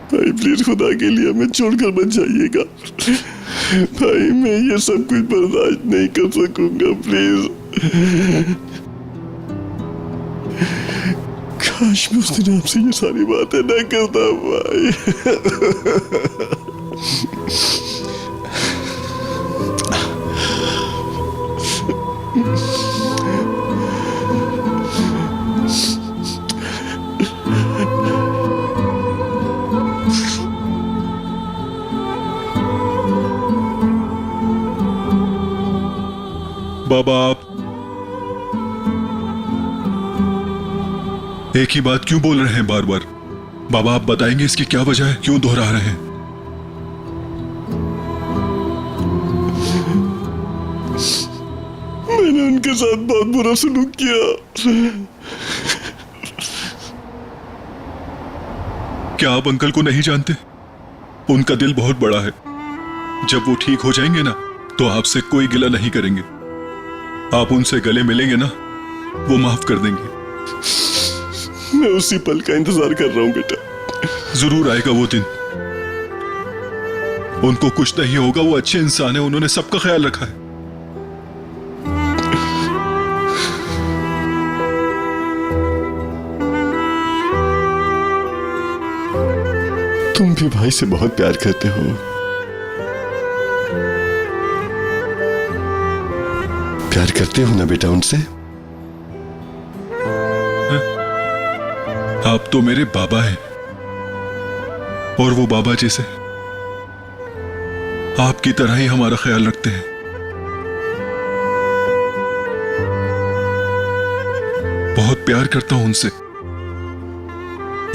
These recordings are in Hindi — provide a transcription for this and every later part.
भाई प्लीज खुदा के लिए हमें छोड़कर मत जाइएगा भाई, मैं ये सब कुछ बर्दाश्त नहीं कर सकूंगा, प्लीज। काश मैं उस दिन आपसे ये सारी बातें ना करता भाई। बाबा, आप एक ही बात क्यों बोल रहे हैं बार बार? बाबा, आप बताएंगे इसकी क्या वजह है, क्यों दोहरा रहे हैं? मैंने उनके साथ बहुत बुरा सलूक किया। क्या आप अंकल को नहीं जानते? उनका दिल बहुत बड़ा है। जब वो ठीक हो जाएंगे ना, तो आपसे कोई गिला नहीं करेंगे। आप उनसे गले मिलेंगे ना, वो माफ कर देंगे। मैं उसी पल का इंतजार कर रहा हूं बेटा। जरूर आएगा वो दिन। उनको कुछ नहीं होगा, वो अच्छे इंसान है, उन्होंने सबका ख्याल रखा है। तुम भी भाई से बहुत प्यार करते हो। प्यार करते हो ना बेटा उनसे? आप तो मेरे बाबा हैं, और वो बाबा जैसे आपकी तरह ही हमारा ख्याल रखते हैं। बहुत प्यार करता हूं उनसे।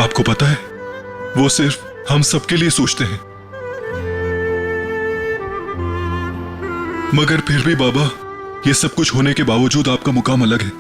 आपको पता है, वो सिर्फ हम सबके लिए सोचते हैं। मगर फिर भी बाबा, ये सब कुछ होने के बावजूद आपका मुकाम अलग है।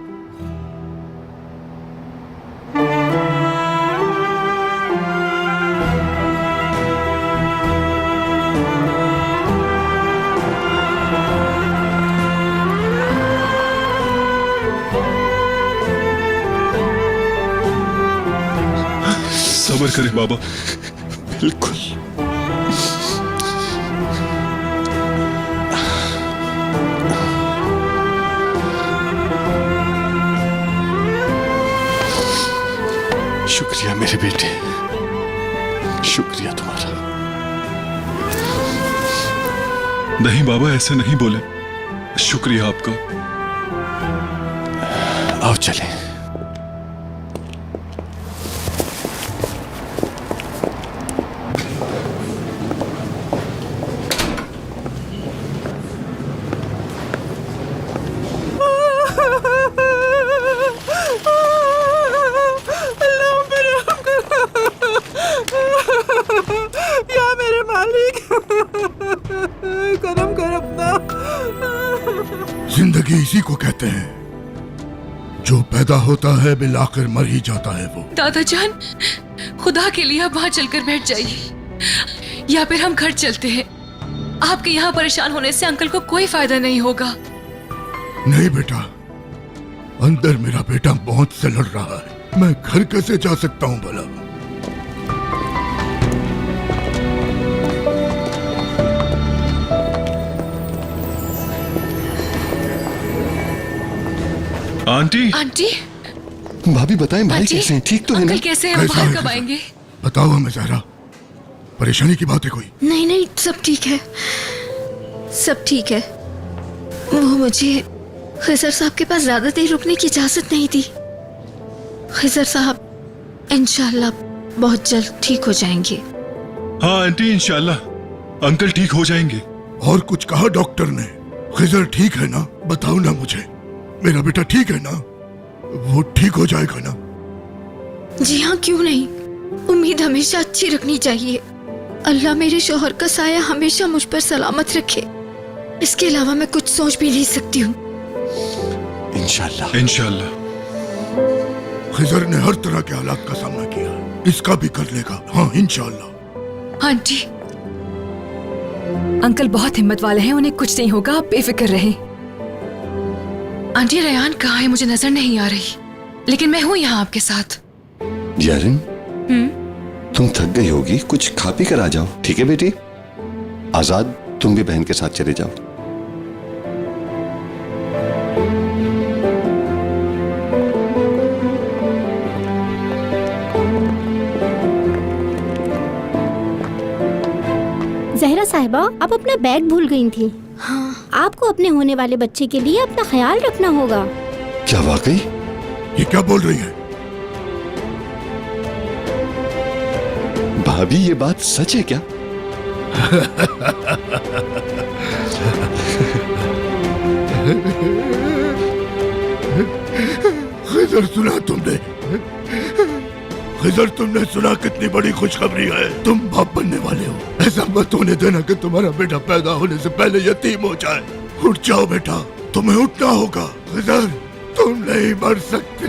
सब्र करें बाबा। बिल्कुल। शुक्रिया मेरे बेटे, शुक्रिया तुम्हारा। नहीं बाबा, ऐसे नहीं बोले। शुक्रिया आपका। आओ चलें। जिंदगी इसी को कहते हैं, जो पैदा होता है बिल आखिर मर ही जाता है वो। दादाजान, खुदा के लिए आप वहां चलकर बैठ जाइए, या फिर हम घर चलते हैं। आपके यहाँ परेशान होने से अंकल को कोई फायदा नहीं होगा। नहीं बेटा, अंदर मेरा बेटा मौत से लड़ रहा है। मैं घर कैसे जा सकता हूँ भला? आंटी। आंटी, भाभी बताएं भाई कैसे हैं? ठीक तो है ना? अंकल कैसे हैं? कैसा बाहर है, कब कैसा? आएंगे? बताओ हमें जरा, परेशानी की बात है कोई? नहीं नहीं, सब ठीक है, सब ठीक है। वो मुझे खिजर साहब के पास ज्यादा देर रुकने की इजाजत नहीं दी। खिजर साहब इंशाल्लाह बहुत जल्द ठीक हो जाएंगे। हाँ आंटी, इंशाल्लाह अंकल ठीक हो जाएंगे। और कुछ कहा डॉक्टर ने? खिजर ठीक है ना? बताओ ना मुझे, मेरा बेटा ठीक है ना? वो ठीक हो जाएगा ना? जी हाँ, क्यों नहीं। उम्मीद हमेशा अच्छी रखनी चाहिए। अल्लाह मेरे शौहर का साया हमेशा मुझ पर सलामत रखे। इसके अलावा मैं कुछ सोच भी नहीं सकती हूँ। इंशाल्लाह। इंशाल्लाह। खिजर ने हर तरह के हालात का सामना किया, इसका भी कर लेगा। हाँ इंशाल्लाह। आंटी, अंकल बहुत हिम्मत वाले हैं, उन्हें कुछ नहीं होगा, आप बेफिक्र रहें। आंटी रेयान कहाँ है मुझे नजर नहीं आ रही, लेकिन मैं हूँ यहाँ आपके साथ। यारिन, तुम थक गई होगी, कुछ खा पी कर आ जाओ, ठीक है बेटी? आजाद, तुम भी बहन के साथ चले जाओ। जहरा साहिबा, आप अपना बैग भूल गई थी। हाँ। आपको अपने होने वाले बच्चे के लिए अपना ख्याल रखना होगा। क्या वाकई? ये क्या बोल रही है? भाभी, ये बात सच है क्या? खिजर, सुना तुमने? खिजर, तुमने सुना कितनी बड़ी खुशखबरी है? तुम बाप बनने वाले हो। ऐसा मत होने देना कि तुम्हारा बेटा पैदा होने से पहले यतीम हो जाए। उठ जाओ बेटा, तुम्हें उठना होगा। खिजर, तुम नहीं मर सकते।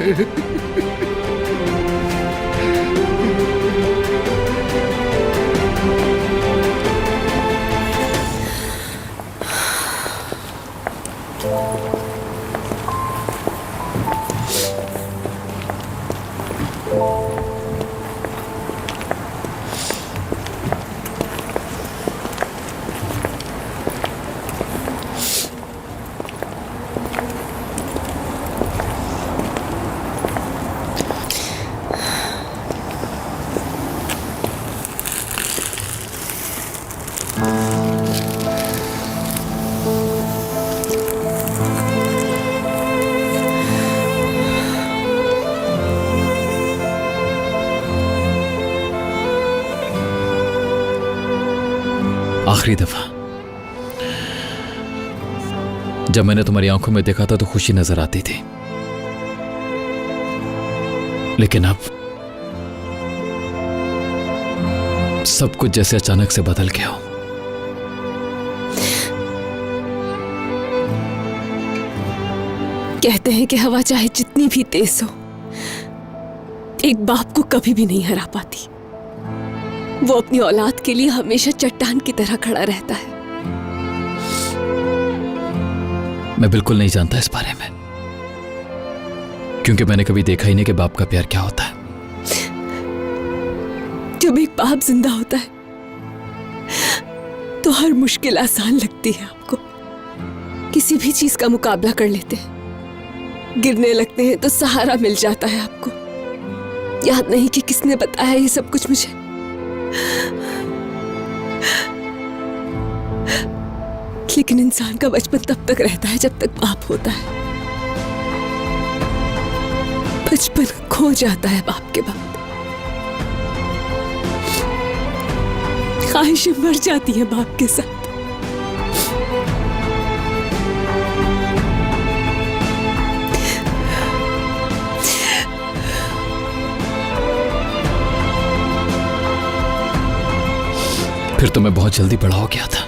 आखिरी दफा जब मैंने तुम्हारी आंखों में देखा था तो खुशी नजर आती थी, लेकिन अब सब कुछ जैसे अचानक से बदल गया हो। कहते हैं कि हवा चाहे जितनी भी तेज हो, एक बाप को कभी भी नहीं हरा पाती। वो अपनी औलाद के लिए हमेशा चट्टान की तरह खड़ा रहता है। मैं बिल्कुल नहीं जानता इस बारे में, क्योंकि मैंने कभी देखा ही नहीं कि बाप का प्यार क्या होता है। जब एक बाप जिंदा होता है तो हर मुश्किल आसान लगती है। आपको किसी भी चीज का मुकाबला कर लेते हैं, गिरने लगते हैं तो सहारा मिल जाता है। आपको याद नहीं कि किसने बताया ये सब कुछ मुझे। लेकिन इंसान का बचपन तब तक रहता है जब तक बाप होता है। बचपन खो जाता है बाप के बाद। ख्वाहिशें मर जाती है बाप के साथ। फिर तो मैं बहुत जल्दी बड़ा हो गया था।